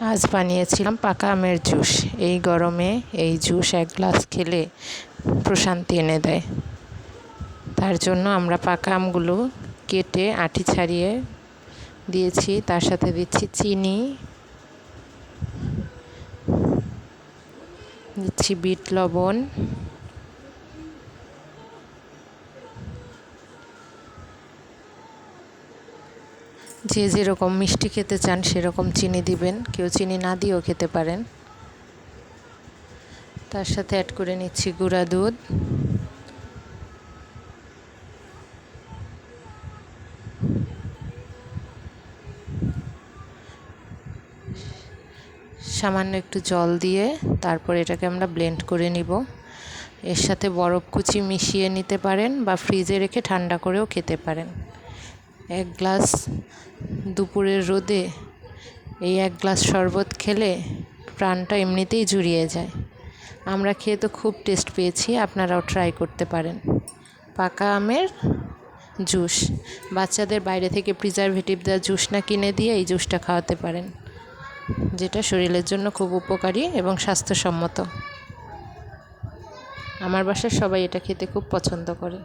আজ বানিয়েছিলাম পাকা আমের জুস। এই গরমে এই জুস এক গ্লাস খেলে প্রশান্তি এনে দেয়। তার জন্য আমরা পাকা আমগুলো কেটে আটি ছাড়িয়ে দিয়েছি, তার সাথে দিচ্ছি চিনি, দিচ্ছি বিট লবণ, যে যেরকম মিষ্টি খেতে চান সেরকম চিনি দিবেন, কেউ চিনি না দিয়েও খেতে পারেন। তার সাথে অ্যাড করে নিচ্ছি গুঁড়া দুধ, সামান্য একটু জল দিয়ে তারপর এটাকে আমরা ব্লেন্ড করে নিব। এর সাথে বরফ কুচি মিশিয়ে নিতে পারেন বা ফ্রিজে রেখে ঠান্ডা করেও খেতে পারেন। এক গ্লাস দুপুরের রোদে এই এক গ্লাস শরবত খেলে প্রাণটা এমনিতেই জুড়িয়ে যায়। আমরা খেয়ে তো খুব টেস্ট পেয়েছি, আপনারাও ট্রাই করতে পারেন। পাকা আমের জুস, বাচ্চাদের বাইরে থেকে প্রিজারভেটিভ দেওয়া জুস না কিনে দিয়ে এই জুসটা খাওয়াতে পারেন, যেটা শরীরের জন্য খুব উপকারী এবং স্বাস্থ্যসম্মত। আমার বাসার সবাই এটা খেতে খুব পছন্দ করে।